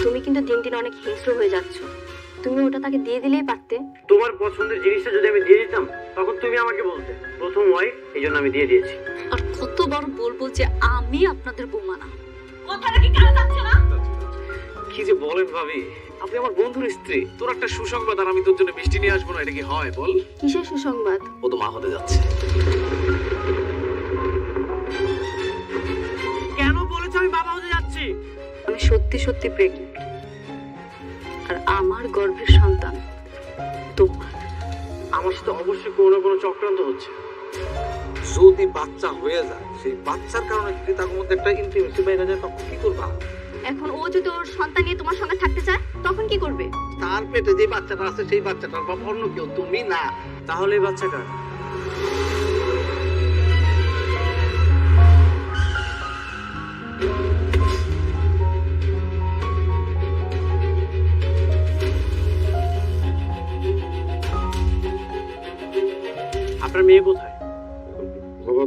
তুমি কিন্তু দিন দিন অনেক হিংস্র হয়ে যাচ্ছ। তুমি ওটা তাকে দিয়ে দিলেই পারতে। তোমার পছন্দের জিনিসটা যদি আমি দিয়ে দিতাম তখন তুমি আমাকে বলতে প্রথম ওয়াইফ, এই জন্য আমি দিয়ে দিয়েছি। আর কতবার বলবো যে আমি আপনাদের বৌমা না? কথাটা কি কানে যাচ্ছে না? কি যে বলেন ভাবি, আপনি আমার বন্ধুর স্ত্রী। তোর একটা সুসংবাদ আর আমি তোর জন্য মিষ্টি নিয়ে আসবো না, এটা কি হয় বল? কিসের সুসংবাদ? ও তো মা হতে যাচ্ছে। কেন বলেছো আমি বাবা হতে যাচ্ছি? আমি সত্যি সত্যি প্রেগনেন্ট, আর আমার গর্ভের সন্তান তোমার। আমার সাথে অবশ্যই কোনো না কোনো চক্রান্ত হচ্ছে। যদি বাচ্চা হয়ে যায়, সেই বাচ্চার কারণে যদি তার মধ্যে একটা ইন্টিমেসি বাইরে যায়, তখন কি করবা? এখন ও যদি ওর সন্তান নিয়ে তোমার সঙ্গে থাকতে চায় তখন কি করবে? তার পেটে যে বাচ্চাটা আছে সেই বাচ্চাটার বাবা অন্য কেউ, তুমি না। তাহলে এই বাচ্চাটা আপনার মেয়ে কোথায়? বাবা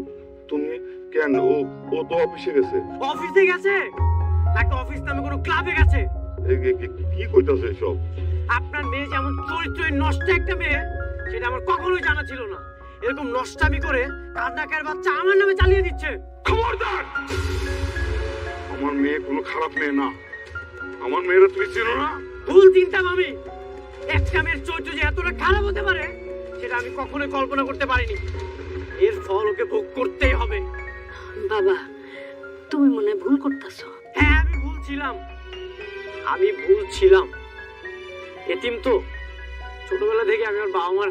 তুমি কেন? ও ও তো অফিসে গেছে। অফিসে গেছে নাকি অফিস নামে কোনো ক্লাবে গেছে? কি কইতাছে সব? আপনার মেয়ে যেমন চরিত্রহীন নষ্ট একটা মেয়ে, সেটা আমার কখনোই জানা ছিল না। এরকম নষ্টামি করে কান্নাকার বাচ্চা আমার নামে চালিয়ে দিচ্ছে। খবরদার! আমার মেয়ে কোনো খারাপ মেয়ে না। আমার মেয়েরা তুমি চেনো না। ভুল চিন্তা আমি। একটা মেয়ের চরিত্র যে এতটা খারাপ হতে পারে সেটা আমি কখনোই কল্পনা করতে পারিনি। এর ফল ওকে ভোগ করতেই হবে। বাবা, তুমি মনে হয় ভুল করতেছো। হ্যাঁ, আমি ভুল ছিলাম। এতিম তো, ছোটবেলা থেকে আমি আমার বাবা মার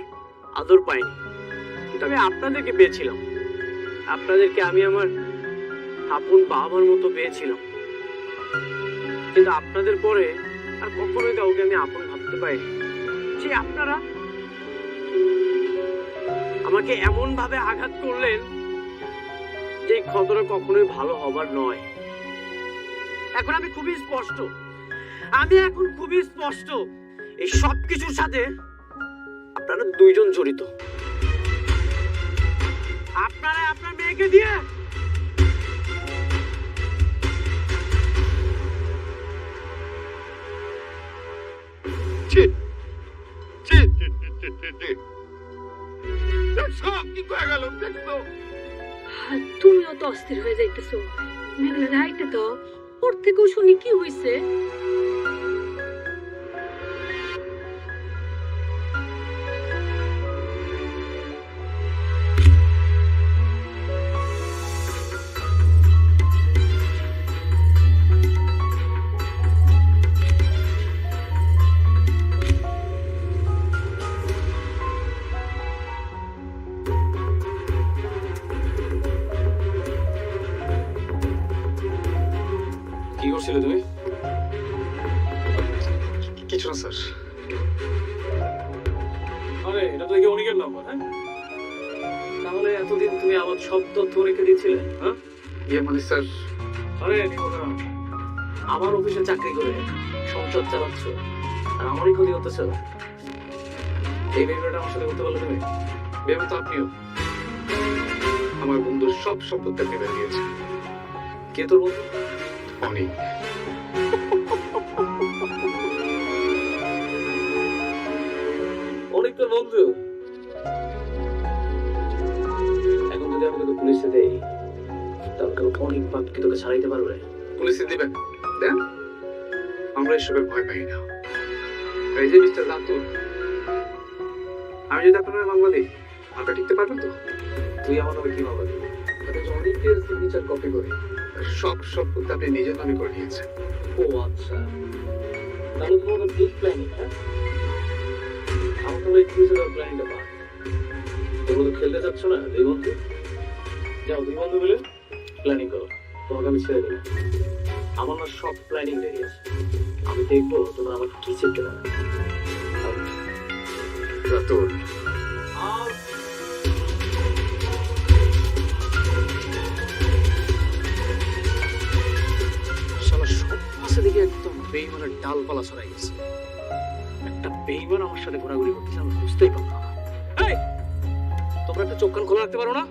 আদর পাইনি, কিন্তু আমি আপনাদেরকে পেয়েছিলাম। আপনাদেরকে আমি আমার আপন বাবার মতো পেয়েছিলাম, কিন্তু আপনাদের পরে আর কখনোই কাউকে আমি আপন ভাবতে পারিনি। যে আপনারা আমাকে এমন ভাবে আঘাত করলেন যে ক্ষতটা কখনোই ভালো হবার নয়। এখন আমি খুবই স্পষ্ট, এই সব কিছুর সাথে আপনারা দুইজন জড়িত। আপনারা আপনার মেয়েকে দিয়ে ছি ছি ছি ছি ছি ছি। দেখছো কি কয়ে গেল? দেখছো? আর তুমিও তো অস্থির হয়ে যাইতেছো। মেঘলা রাইতে তো ওর থেকেও শুনি কি হইছে। কি করছিলে তুমি? কিছু না স্যার। আরে এটা তো দেখি অনেকের নাম্বার। হ্যাঁ, তাহলে এতদিন তুমি আমার সব তথ্য রেখে দিয়েছিলে? হ্যাঁ, মানে স্যার, আরে আমার অফিসে চাকরি করে সংসার চালাচ্ছ আর আমারই ক্ষতি হতেছে। এই ব্যাপারটা আমার সাথে করতে পারলে তুমি? ভেবে তো আপনিও। আমার বন্ধুর সব সম্পত্তি আপনি বেরিয়েছে। কে তোর বন্ধু? অনেক। অনেক তোর বন্ধু? এখন যদি আমি তোকে পুলিশে দেই তাহলে অনেক পাপ কি তোকে ছাড়াইতে পারবে? পুলিশে দিবে দেন, আমরা এসবের ভয় পাই না। এই যে মিস্টার দান্ত, আমি যদি আপনার মামলা দিই আপনি টিকতে পারবেন তো? তুই আমার নামে কি মামলা দিবি? অনেকের সিগনেচার কপি করে সব সম্পত্তি আপনি নিজের নামে করে নিয়েছেন। ও আচ্ছা, তাহলে তোমার বিগ প্ল্যানিং। হ্যাঁ, আমার তো এই প্ল্যানিংটা পা তোমরা তো খেলতে চাচ্ছ না দুই বন্ধু। যাও দুই বন্ধু মিলে প্ল্যানিং করো, তোমাকে আমি ছেড়ে দিলাম। আমার না সব প্ল্যানিং রেডি আছে, আমি দেখবো তোমরা আমার কি চেপে দেবে। দিকে একদম বেইমানের ডালপালা ছড়াই গেছে। একটা বেইমান আমার সাথে ঘোরাঘুরি করতেছে, আমি বুঝতেই পারলাম না। এই, তোমরা একটা চোখ কান খোলা রাখতে পারো না?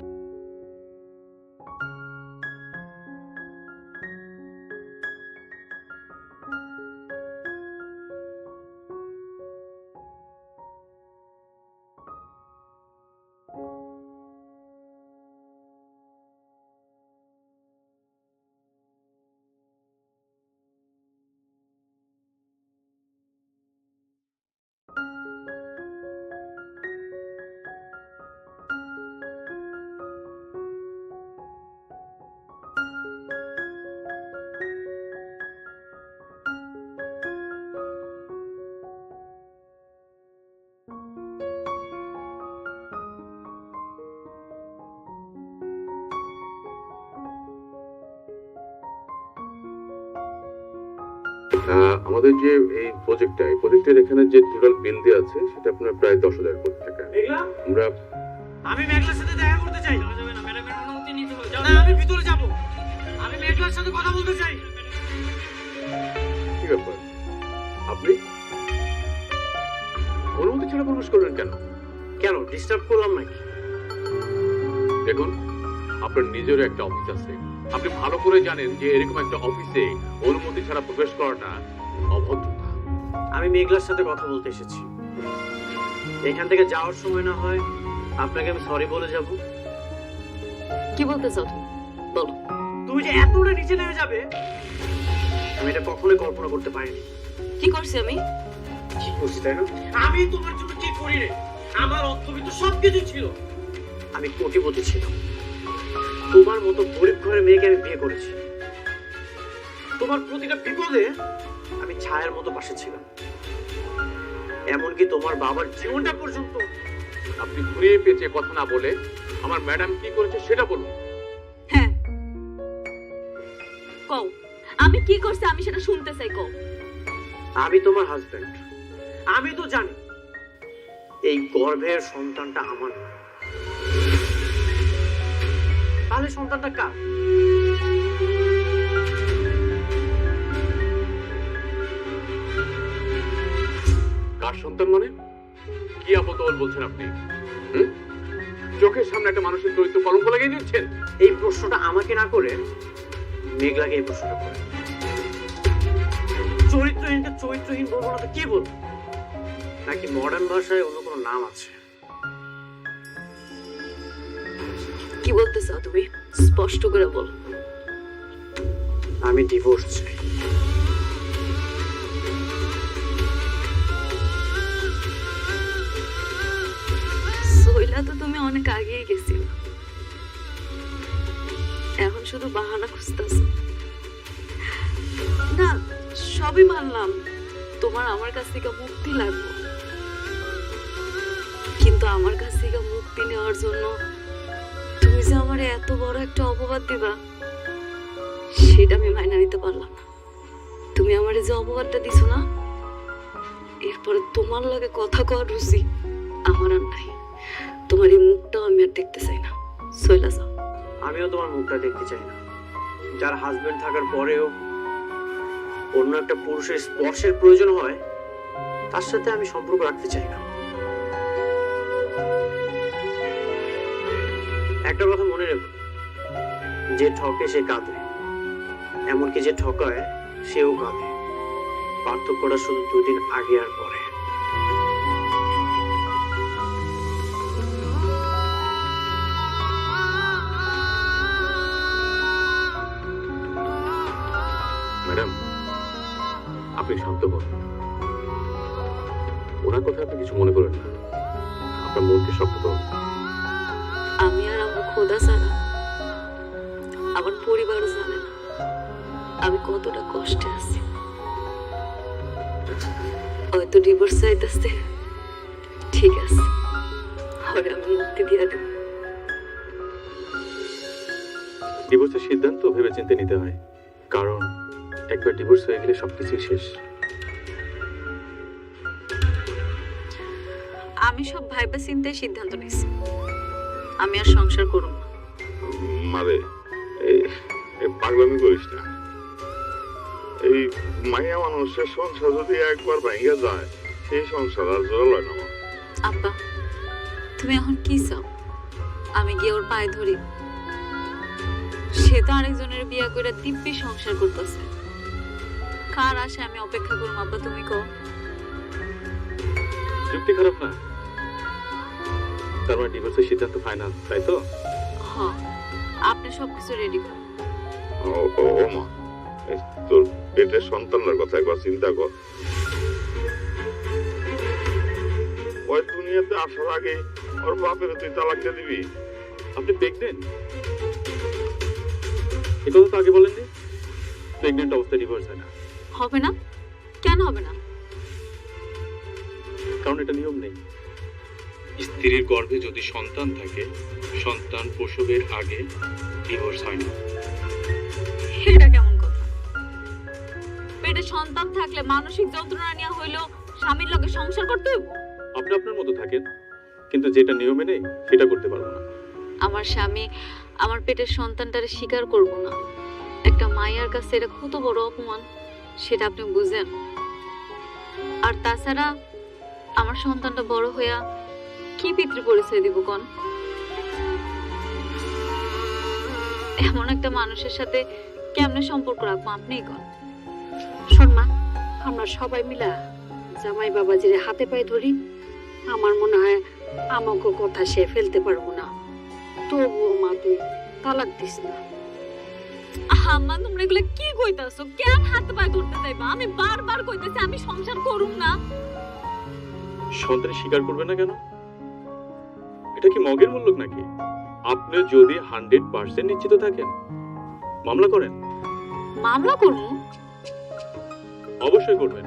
আমাদের যে এই প্রজেক্টের এখানে যে টোটাল বিল দেওয়া আছে সেটা আপনার প্রায় 10,000 কোটি টাকা। মেঘলা, আমরা আমি মেঘলার সাথে দেখা করতে চাই। যাওয়া যাবে না, ম্যাডামের অনুমতি নিতে হবে। না, আমি ভিতরে যাব। আমি মেঘলার সাথে কথা বলতে চাই। কি ব্যাপার, আপনি অনুমতি ছাড়া প্রবেশ করলেন কেন? কেন ডিস্টার্ব করলাম নাকি? দেখুন, আপনার নিজের একটা অফিস আছে, আপনি ভালো করে জানেন যে এরকম একটা অফিসে অনুমতি ছাড়া প্রবেশ করাটা অভদ্রতা। আমি মেঘলার সাথে কথা বলতে এসেছি। এখান থেকে যাওয়ার সময় না হয় আপনাকে আমি সরি বলে যাব। কি বলতে চাও তুমি? বলো। তুমি যে এতটা নিচে নেমে যাবে আমি এটা কখনোই কল্পনা করতে পারিনি। কি করছি আমি? ঠিক করছি তাই না? আমি তোমার জন্য ঠিক করি রে। আমার অর্থবিত্ত সবকিছু ছিল। আমি কোটিপতি ছিলাম। তোমার মতো গরিব ঘরের মেয়েকে আমি বিয়ে করেছি। তোমার প্রতিটা বিপদে আমি ছায়ার মতো পাশে ছিলাম। এমনকি তোমার বাবার জীবনটা পর্যন্ত। আপনি ঘুরিয়ে পেঁচিয়ে কথা না বলে আমার ম্যাডাম কি করেছে সেটা বলুন। হ্যাঁ, কও আমি কি করছি, আমি সেটা শুনতে চাই। কও। আমি তোমার হাজবেন্ড। আমি তো জানি এই গর্ভের সন্তানটা আমার না। তাহলে সন্তানটা কার? কার সন্তান মানে? কি আপতল বলছেন আপনি? চোখের সামনে একটা মানুষের চরিত্র কলঙ্ক লাগিয়ে দিচ্ছেন। এই প্রশ্নটা আমাকে না করে মেঘলাকে এই প্রশ্নটা করে। চরিত্রহীনকে চরিত্রহীন বলবো না তো কি বলবো? নাকি মডার্ন ভাষায় অন্য কোনো নাম আছে? কি বলতে চাও তুমি? স্পষ্ট করে বল। আমি ডিভোর্স চাই। সইলা তো তুমি অনেক আগেই গেছিল, এখন শুধু বাহানা খুঁজতেছো। না, সবই মানলাম তোমার আমার কাছ থেকে মুক্তি লাগবে, কিন্তু আমার কাছ থেকে মুক্তি নেওয়ার জন্য তুমি যে আমার এত বড় একটা অপবাদ দিবা সেটা আমি মাইনা নিতে পারলাম না। তুমি আমার যে অপবাদটা দিছো না, এরপরে তোমার লাগে কথা কওয়ার রুচি আমার আর নাই। তোমার এই মুখটাও আমি আর দেখতে চাই না। সইলা যাও। আমিও তোমার মুখটা দেখতে চাই না। যার হাজবেন্ড থাকার পরেও অন্য একটা পুরুষের স্পর্শের প্রয়োজন হয়, তার সাথে আমি সম্পর্ক রাখতে চাই না। একটা কথা মনে রেখো, যে ঠকে সে কাঁদে, এমনকি যে ঠকায় সেও কাঁদে। পার্থক্যটা শুধু দুদিন আগে আর পরে। ম্যাডাম, আপনি শান্ত হন। ওনার কথা আপনি কিছু মনে করেন না। আপনার মনকে শক্ত করুন। আমি আর আমার খোদা ছাড়া আমার পরিবারও জানে না আমি কতটা কষ্টে আছি। হয়তো ডিভোর্স চাইতেছে, ঠিক আছে, হবে আমি মুক্তি দিয়ে দেব। ডিভোর্সের সিদ্ধান্ত ভেবেচিন্তে নিতে হয়, কারণ একবার ডিভোর্স হয়ে গেলে সবকিছুই শেষ। আমি সব ভাইবা চিন্তায় সিদ্ধান্ত নিয়েছি, আমি আর সংসার করব না। মারে, এই পাগলামি করিস না। এই মাইয়া মানুষের সংসার যদি একবার ভেঙে যায়, সেই সংসার আর জোড়া লয় না। আব্বা, তুমি এখন কি চাও? আমি গিয়ে ওর পায়ে ধরি? সে তো আরেকজনের বিয়ে করে দিব্যি সংসার করতেছে। কার আশে আমি অপেক্ষা করবো আব্বা, তুমি কও? যুক্তি খারাপ না। তার মানে ডিভোর্সের সিদ্ধান্ত ফাইনাল, তাই তো? হ্যাঁ, আপনি সবকিছু রেডি করুন। ও মা, তোর পেটের সন্তানের কথা একবার চিন্তা কর। ওই দুনিয়াতে আসার আগে ওর বাপের তুই তালাক দিয়ে দিবি? আপনি প্রেগনেন্ট? এ কথা তো আগে বলেননি। প্রেগনেন্ট অবস্থায় ডিভোর্স হয় না। হবে না? কেন হবে না? কারণ এটা নিয়ম নেই। স্ত্রীর গর্ভে যদি সন্তান থাকে, সন্তান প্রসবের আগে ডিভোর্স হয় না। এটা কেমন কথা? পেটে সন্তান থাকলে মানসিক যন্ত্রণা নেওয়া হইলেও স্বামীর লগে সংসার করতে হইব? আপনি আপনার মতো থাকেন, কিন্তু যেটা নিয়মে নেই সেটা করতে পারবো না। আমার স্বামী আমার পেটের সন্তানটারে স্বীকার করব না। একটা মায়ের কাছে এটা কত বড় অপমান সেটা আপনি বুঝেন। আর তাছাড়া আমার সন্তানটা বড় হইয়া কি পিতৃ পরিচয় দিব কোন? এমন একটা মানুষের সাথে কেমনে সম্পর্ক রাখবো আপনিই কোন? শোন মা, আমরা সবাই মিলা জামাই বাবাজিরে হাতে পায়ে ধরি। আমার মনে হয় আমাকে কথা সে ফেলতে পারবো না। তবুও মা তুই তালাক দিস না। আম্মা তোমরা এগুলা কি কইতাছো? কেন হাতে পায়ে ধরতে চাইবা? আমি বারবার কইতেছি আমি সংসার করুম না। সন্তান স্বীকার করবে না কেন? এটা কি মগের মূল্য নাকি? আপনি যদি 100% নিশ্চিত থাকেন মামলা করেন। মামলা করবো? অবশ্যই করবেন,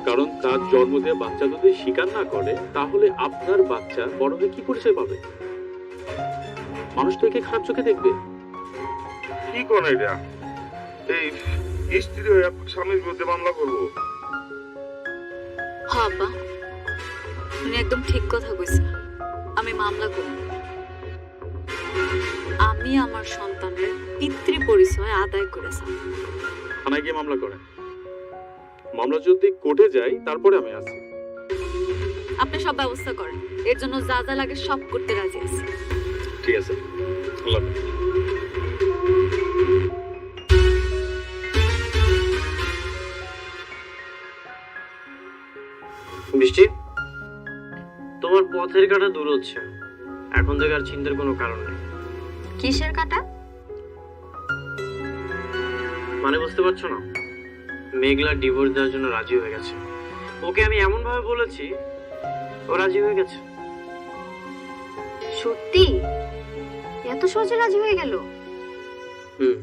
কারণ তার জন্ম দেওয়া বাচ্চা যদি স্বীকার না করে তাহলে আপনার বাচ্চা বড় হয়ে কি পরিচয় পাবে? মানুষ তো একে খারাপ চোখে দেখবে। কি কোন এটা? এই স্ত্রী হয়ে স্বামীর বিরুদ্ধে মামলা করবো? হ্যাঁ আব্বা, উনি একদম ঠিক কথা কইছে। আমি মামলা করব। আমি আমার সন্তানের পিতৃ পরিচয় আদায় করেছি। থানায় গিয়ে মামলা করেন। মামলা যদি কোর্টে যায় তারপরে আমি আসি। আপনি সব ব্যবস্থা করেন, এর জন্য যা যা লাগে সব করতে রাজি আছি। ঠিক আছে, আল্লাহ হাফেজ। বৃষ্টি, তোমার পথের কাটা দূর হচ্ছে। এখন থেকে আর চিন্তার কোনো কারণ নেই। কিসের কাটা? মানে বুঝতে পারছো না? মেঘলা ডিভোর্স দেওয়ার জন্য রাজি হয়ে গেছে। ওকে আমি এমন ভাবে বলেছি, ও রাজি হয়ে গেছে। সত্যি? এত সহজে রাজি হয়ে গেল? হুম।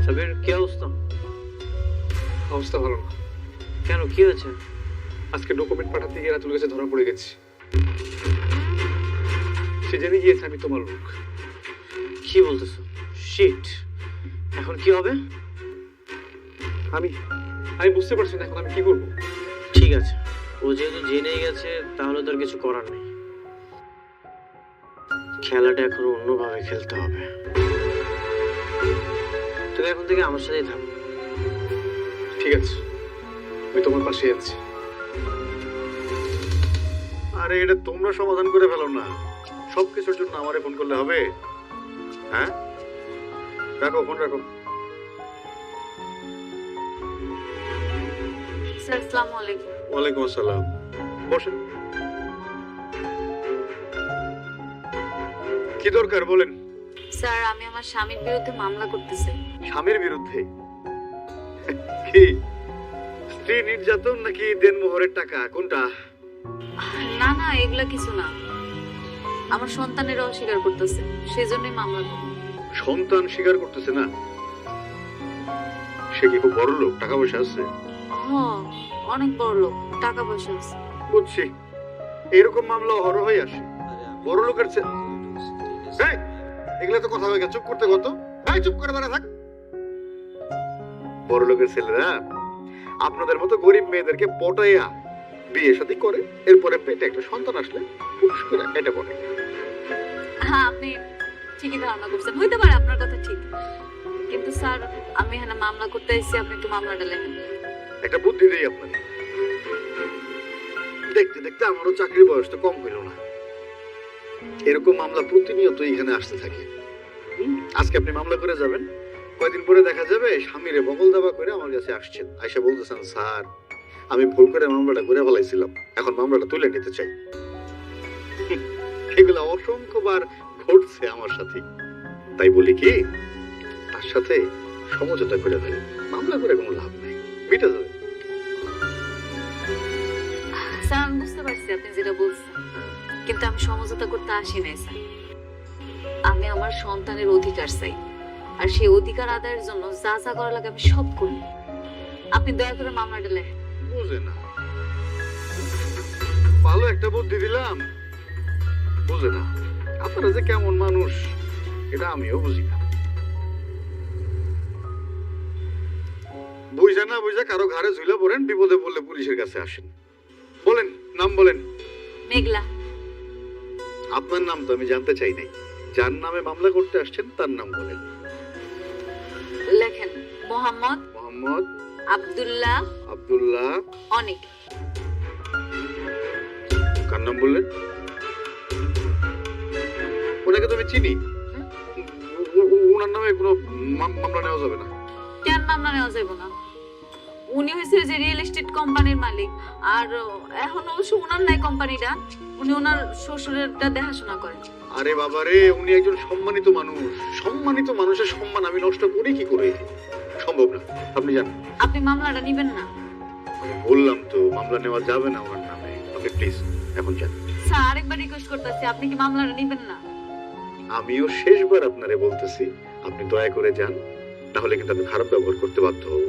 সাবির, কি অবস্থা? অবস্থা ভালো না। কেন, কি হয়েছে? আজকে ডকুমেন্ট পাঠাতে গিয়ে রাতুল কাছে ধরা পড়ে গেছি। সে জেনে গিয়েছে আমি তোমার লোক। কি বলতেছো? শিট, এখন কি হবে? আমি আমি বুঝতে পারছি না এখন আমি কি করবো। ঠিক আছে, ও যেহেতু জেনে গেছে তাহলে তার কিছু করার নেই। খেলাটা এখন অন্যভাবে খেলতে হবে। তুমি এখন থেকে আমার সাথেই থাকো। ঠিক আছে, আমি তোমার পাশে আছি। আরে এটা তোমরা সমাধান করে ফেলো না, সবকিছুর জন্য আমারে ফোন করলে হবে? হ্যাঁ, রাখো ফোন, রাখো। স্যার আসসালামু আলাইকুম। ওয়ালাইকুম আসসালাম। বসেন। কি দরকার বলেন? স্যার আমি আমার স্বামীর বিরুদ্ধে মামলা করতেছি। স্বামীর বিরুদ্ধে? কি স্ত্রী নির্যাতন নাকি দেনমোহরের টাকা, কোনটা? না না, এগুলা কিছু না। আমার সন্তানের অস্বীকার করতেছে, সেজন্যই মামলা করব। সন্তান স্বীকার করতেছে না? সে কি খুব বড় লোক, টাকা পয়সা আছে? হ্যাঁ, অনেক বড় লোক, টাকা পয়সা আছে। বুঝছি, এরকম মামলা হরহই আসে। বড় লোকের এই, এগুলা তো কথা হয়ে গেছে, চুপ করতে কত। এই চুপ করে দাঁড়া থাক। বড় লোকের ছেলেরা আপনাদের মতো গরিব মেয়েদেরকে পটাইয়া বিয়ে শাদী করে, এরপরে পেটে একটা সন্তান আসলে পুরুষ করে এটা বলে। হ্যাঁ, আপনি ঠিকই ধারণা করছেন, হইতে পারে আপনার কথা ঠিক। কিন্তু স্যার আমি এখানে মামলা করতে এসেছি, আপনি একটু মামলাটা লেখেন। একটা বুদ্ধি দেই আপনার। দেখতে দেখতে আমারও চাকরির বয়স তো কম হইল না। এরকম মামলা প্রতিনিয়ত এখানে আসতে থাকে। আজকে আপনি মামলা করে যাবেন, কয়দিন পরে দেখা যাবে স্বামীরে বগল দাবা করে আমার কাছে আসছেন, আইসা বলতেছেন স্যার আমি ভুল করে মামলাটা করে ফেলাইছিলাম, এখন মামলাটা তুলে নিতে চাই। এগুলো অসংখ্যবার ঘটছে আমার সাথে। তাই বলি কি, তার সাথে সমঝোতা করে ফেলে, মামলা করে কোনো লাভ নেই, মিটে যাবে। স্যার আমি বুঝতে পারছি আপনি যেটা বলছেন, কিন্তু আমি সমঝোতা করতে আসি নাই স্যার। আমি আমার সন্তানের অধিকার চাই, আর সেই অধিকার আদায়ের জন্য যা যা করা লাগে আমি সব করি। আপনি দয়া করে মামলাটা লেখেন। বুঝে না, ভালো একটা বুদ্ধি দিলাম, বুঝে না। আপনারা যে কেমন মানুষ এটা আমিও বুঝি না। বুঝা না বুঝা কারো ঘাড়ে ঝুলে পড়েন, বিপদে পড়লে পুলিশের কাছে আসেন। বলেন, নাম বলেন। মেঘলা। আপনার নাম তো আমি জানতে চাই নাই, যার নামে মামলা করতে আসছেন তার নাম বলেন। লেখেন মোহাম্মদ মোহাম্মদ আব্দুল্লাহ আব্দুল্লাহ অনিক। কার নাম বললেন? ওনাকে তো আমি চিনি। ওনার নামে কোনো মামলা নেওয়া যাবে না। কেন মামলা নেওয়া যাবে না? উনি হয়েছে যে রিয়েল এস্টেট কোম্পানির মালিক, আর এখন অবশ্য ওনার নাই কোম্পানিটা, উনি ওনার শ্বশুরেরটা দেখাশোনা করেন। আরে বাবা রে, উনি একজন সম্মানিত মানুষ। সম্মানিত মানুষের সম্মান আমি নষ্ট করি কি করে? সম্ভব না। আপনি যান। আপনি মামলাটা নিবেন না? আমি বললাম তো মামলা নেওয়া যাবে না ওনার নামে। আপনি প্লিজ এখন যান। স্যার আরেকবার রিকোয়েস্ট করতেছি, আপনি কি মামলাটা নিবেন না? আমিও শেষবার আপনারে বলতেছি, আপনি দয়া করে যান, তাহলে কিন্তু আমি খারাপ ব্যবহার করতে বাধ্য হব।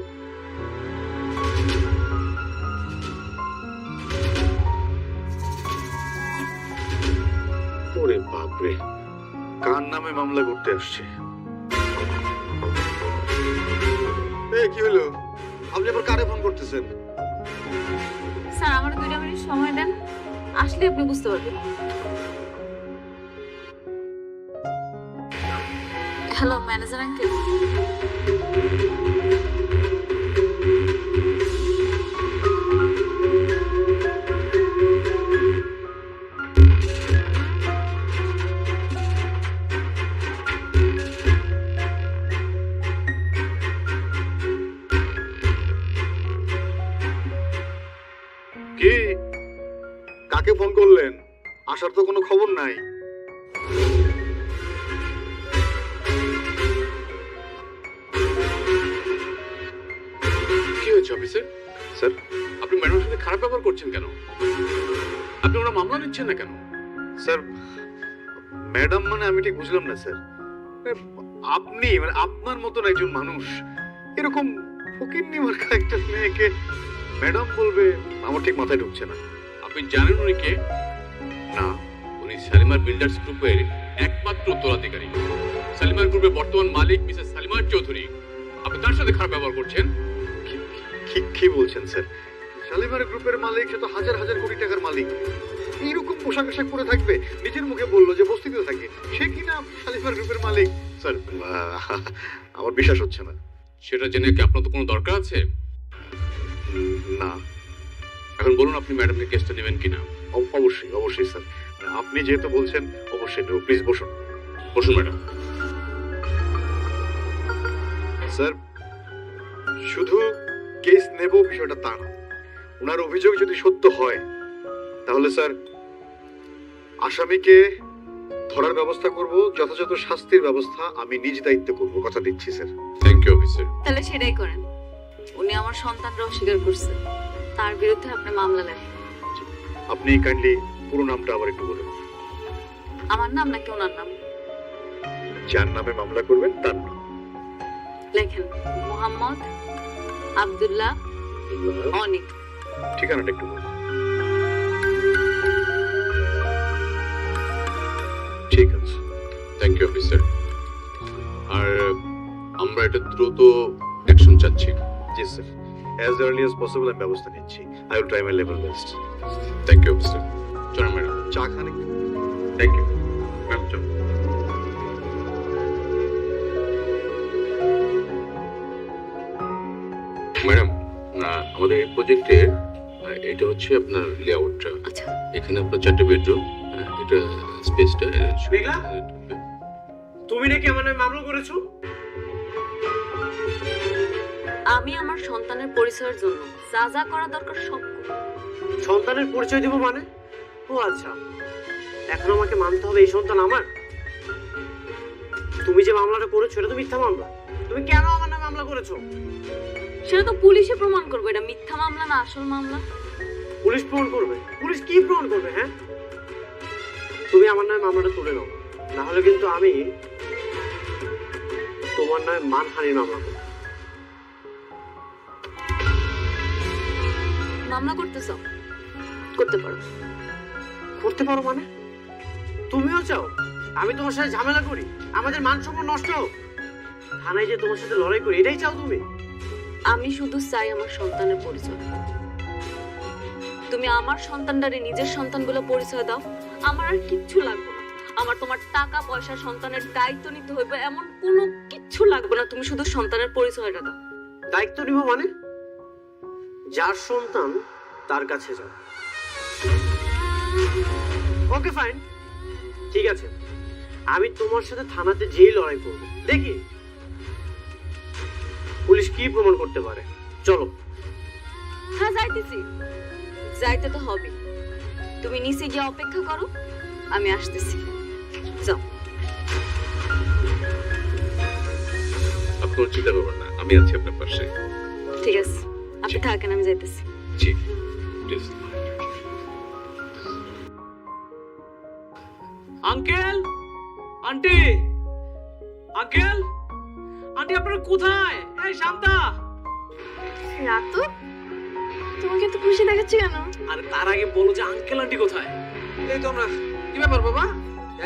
ওরে বাপরে, কার নামে মামলা করতে আসছে? কি হলো? আপনি আবার কারে ফোন করতেছেন? স্যার আমার 2 মিনিট সময় দেন, আসলে আপনি বুঝতে পারবেন। Hello manager uncle. কি? কাকে ফোন করলেন? আসার তো কোনো খবর নাই। কি হয়েছে অফিসার? স্যার, আপনি ম্যাডামের সাথে খারাপ ব্যবহার করছেন কেন? আপনি ওরা মামলা নিচ্ছেন না কেন? স্যার ম্যাডাম মানে আমি ঠিক বুঝলাম না স্যার। আপনি মানে আপনার মতন একজন মানুষ এরকম ফকিন্নি মার্কা একটা মেয়েকে ম্যাডাম বলবে, আমার ঠিক মাথায় ঢুকছে না। আপনি জানেন উনি কে? না। উনি সালিমার বিল্ডার্স গ্রুপের একমাত্র উত্তরাধিকারী। সালিমার গ্রুপের বর্তমান মালিক মিসেস সালিমার চৌধুরী। আপনি তার সাথে খারাপ ব্যবহার করছেন। কি বলছেন স্যার? শালিমার গ্রুপের মালিক, সে তো হাজার হাজার কোটি টাকার মালিক। এইরকম পোশাক আশাক পরে থাকবে? নিজের মুখে বললো যে বস্তিতে থাকে, সে কিনা শালিমার গ্রুপের মালিক। স্যার আমার বিশ্বাস হচ্ছে না। সেটা জেনে কি আপনার তো কোনো দরকার আছে? না। এখন বলুন আপনি ম্যাডামকে কেসটা নেবেন কিনা? অবশ্যই অবশ্যই স্যার, আপনি যেহেতু বলছেন অবশ্যই নেব। প্লিজ বসুন। বসুন ম্যাডাম। স্যার শুধু কেস নেব বিষয়টা তা না, ওনার অভিযোগ যদি সত্য হয় তাহলে স্যার আসামিকে ধরার ব্যবস্থা করব, যথাযথ শাস্তির ব্যবস্থা আমি নিজ দায়িত্বে করব, কথা দিচ্ছি স্যার। Thank you officer. তাহলে সেটাই করেন। উনি আমার সন্তানরা অস্বীকার করছে, তার বিরুদ্ধে আপনি মামলা লেখেন। আপনি কাইন্ডলি পুরো নামটা আবার একটু বলুন। আমার নাম নাকি ওনার নাম? যার নামে মামলা করবেন তার নাম লেখেন মোহাম্মদ আব্দুল্লাহ অনিক। ঠিকানাটা একটু বলুন। ঠিক আছে। Thank you officer. আর আমরা এটা দ্রুত অ্যাকশন চাচ্ছি। জি sir, as early as possible আমি ব্যবস্থা নিচ্ছি। I will try my level best. Thank you officer. চলো ম্যাডাম। চা খান একটু? Thank you ma'am. চলো। ম্যাডাম, আমাদের এই প্রজেক্টের এটা হচ্ছে আপনার লেআউটটা। আচ্ছা, এখানে আপনার 4টে বেডরুম, এটা স্পেসটা। মেঘলা? তুমি নাকি আমার নামে মামলা করেছো? আমি আমার সন্তানের পরিচয়ের জন্য যা যা করা দরকার সব করব। সন্তানের পরিচয় দেবো মানে? ও আচ্ছা, এখন আমাকে মানতে হবে এই সন্তান আমার? তুমি যে মামলাটা করেছো এটা তো মিথ্যা মামলা। তুমি কেন আমার নামে মামলা করেছো? সেটা তো পুলিশে প্রমাণ করবে এটা মিথ্যা মামলা না আসল মামলা। পুলিশ প্রমাণ করবে? পুলিশ কি প্রমাণ করবে? হ্যাঁ, তুমি আমার নামে মামলাটা তুলে নাও, না হলে কিন্তু আমি তোমার নামে মানহানির মামলা করব। মামলা করতে চাও? করতে পারো। করতে পারো মানে? তুমিও চাও? আমি তোমার সাথে ঝামেলা করি, আমাদের মান সম্মান নষ্ট হোক, থানায় যে তোমার সাথে লড়াই করি, এটাই চাও তুমি? আমি শুধু চাই আমার সন্তানের পরিচয়। তুমি আমার সন্তানটারে নিজের সন্তানগুলো পরিচয় দাও, আমার আর কিচ্ছু লাগবে না। আমার তোমার টাকা পয়সা সন্তানের দায়িত্ব নিতে হইবে এমন কোনো কিচ্ছু লাগবে না, তুমি শুধু সন্তানের পরিচয়টা দাও। দায়িত্ব নিব মানে? যার সন্তান তার কাছে যাও। ওকে ফাইন, ঠিক আছে, আমি তোমার সাথে থানাতে যেই লড়াই করব, দেখি পুলিশ কি প্রমাণ করতে পারে। চলো। হ্যাঁ যাইতেছি, যাইতে তো হবে। তুমি নিচে গিয়ে অপেক্ষা করো, আমি আসতেছি। যাও। আপনার চিন্তা করবেন না, আমি আছি আপনার পাশে। ঠিক আছে, আপনি থাকেন, আমি যাইতেছি। জি please. Uncle, aunty, uncle, aunty আপনারা কোথায়? এই শান্তা। রাতু, তোমাকে তো খুশি দেখাচ্ছি কেন? আর তার আগে বলো যে আঙ্কেল আন্টি কোথায়? এই তো আমরা। কি ব্যাপার বাবা,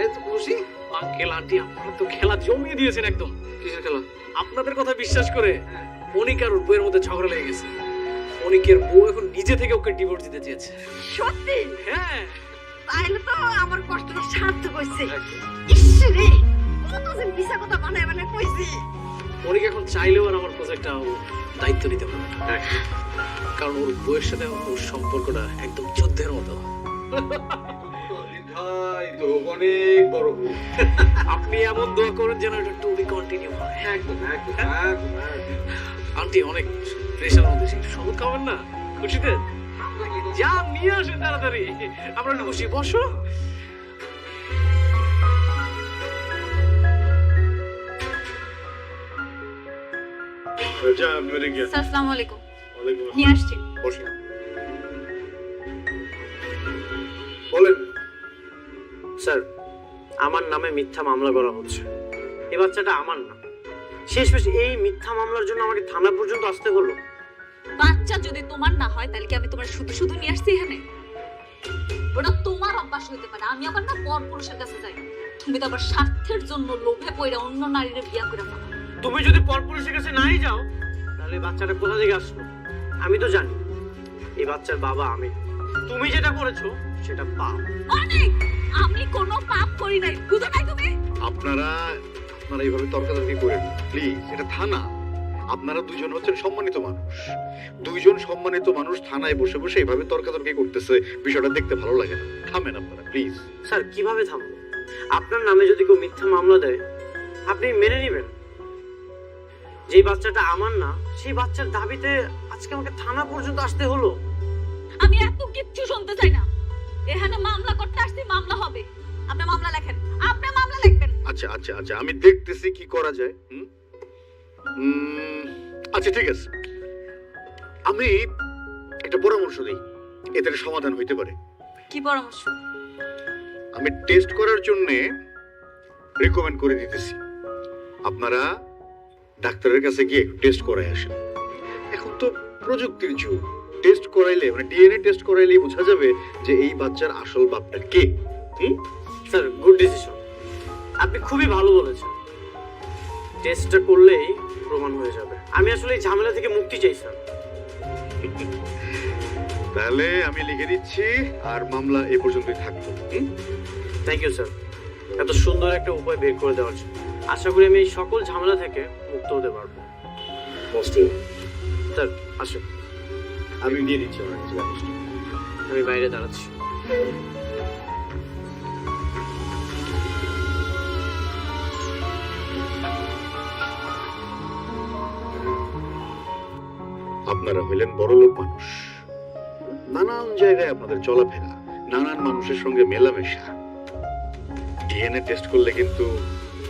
এই তো খুশি? আঙ্কেল আন্টি আপনারা তো খেলা জমিয়ে দিয়েছেন একদম। কিসের খেলা? আপনাদের কথা বিশ্বাস করে অনিক আর ওর বউয়ের মধ্যে ঝগড়া লেগে গেছে। অনিকের বউ এখন নিজে থেকে ওকে ডিভোর্স দিতে চেয়েছে। সত্যি? হ্যাঁ। তাইলে তো আমার কষ্টটা সার্থক হয়েছে। ইস রে, কত যে মিছা কথা বানায় বানায় কইছি। অনিক এখন চাইলেও আর আমার প্রজেক্টটা দায়িত্ব নিতে পারবে না, কারণ ওর বউয়ের সাথে ওর সম্পর্কটা একদম যুদ্ধের মতো। ভাই তো অনেক বড় ভুল। আপনি এমন দোয়া করেন যেন এটা টু বি কন্টিনিউ হয়। একদম একদম একদম। আন্টি অনেক প্রেশার মধ্যে, একটু শরবত খাবেন না খুশিতে? যা নিয়ে আসেন তাড়াতাড়ি, আমরা একটু বসি। বসো। যা আপনি বেরিয়ে গিয়ে। স্যার আসসালামু আলাইকুম। ওয়ালাইকুম নিয়ে আসছি। বসুন। বলেন। স্যার, আমার নামে মিথ্যা মামলা করা হচ্ছে। এই বাচ্চাটা আমার না। শেষমেশ এই মিথ্যা মামলার জন্য আমাকে থানা পর্যন্ত আসতে হলো। বাচ্চা যদি তোমার না হয় তাহলে কি আমি তোমার শুধু শুধু নিয়ে আসছি এখানে? ওটা তোমার অভ্যাস হইতে পারে, আমি আবার না পর পুরুষের কাছে যাই। তুমি তো আবার স্বার্থের জন্য লোভে পড়ে অন্য নারীর বিয়া করে ফেলো। তুমি যদি পরপুরুষের কাছে নাই যাও, তাহলে বাচ্চাটা কোথা থেকে আসলো? আমি তো জানি এই বাচ্চার বাবা আমি। তুমি যেটা করেছো সেটা পাপ। অনেক, আমি কোনো পাপ করি নাই, বুঝো নাই তুমি? আপনারা এইভাবে তর্কাতর্কি করেন প্লিজ, এটা থানা। আপনারা দুজন হচ্ছেন সম্মানিত মানুষ, দুইজন সম্মানিত মানুষ থানায় বসে বসে এইভাবে তর্কাতর্কি করতেছে, বিষয়টা দেখতে ভালো লাগে না। থামেন আপনারা প্লিজ। স্যার কিভাবে থামবো? আপনার নামে যদি কেউ মিথ্যা মামলা দেয়, আপনি মেনে নেবেন? যেই বাচ্চাটা আমার না, সেই বাচ্চার দাবিতে আজকে আমাকে থানা পর্যন্ত আসতে হলো। আমি এত কিচ্ছু শুনতে চাই না। এখানে মামলা করতে আসছি, মামলা হবে। আপনি মামলা লেখেন, আপনি মামলা লিখবেন। আচ্ছা আচ্ছা আচ্ছা, আমি দেখতেছি কি করা যায়। আচ্ছা ঠিক আছে, আমি একটা পরামর্শ দিই, এদের সমাধান হইতে পারে। কি পরামর্শ? আমি টেস্ট করার জন্য রিকমেন্ড করে দিতেছি, আপনারা ডাক্তারের কাছে গিয়ে টেস্ট করাই আসেন। এখন তো প্রযুক্তির যুগ, টেস্ট করাইলে মানে ডিএনএ টেস্ট করাইলেই বোঝা যাবে যে এই বাচ্চার আসল বাপটা কে। স্যার গুড ডিসিশন, আপনি খুবই ভালো বলেছেন। টেস্টটা করলেই প্রমাণ হয়ে যাবে। আমি আসলে এই ঝামেলা থেকে মুক্তি চাই স্যার। তাহলে আমি লিখে দিচ্ছি, আর মামলা এ পর্যন্তই থাকলো। থ্যাংক ইউ স্যার, এত সুন্দর একটা উপায় বের করে দেওয়ার জন্য। আশা করি আমি এই সকল ঝামেলা থেকে মুক্ত হতে পারবো। স্যার আসুন, আমি দিয়ে দিচ্ছি আমার কাছে কাগজটা। আমি বাইরে দাঁড়াচ্ছি। আপনারা হইলেন বড়লোক মানুষ, নানান জায়গায় আপনাদের চলাফেরা, নানান মানুষের সঙ্গে মেলামেশা। ডিএনএ টেস্ট করলে কিন্তু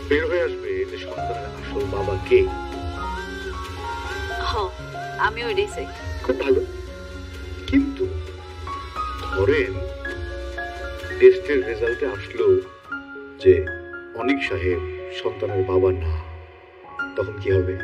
বের হয়ে আসবে যে সন্তানের আসল বাবা কে। আমি ওইটাই চাই। খুব ভালো, কিন্তু ধরেন টেস্টের রেজাল্টে আসলো যে অনিক সাহেব সন্তানের বাবা না, তখন কি হবে?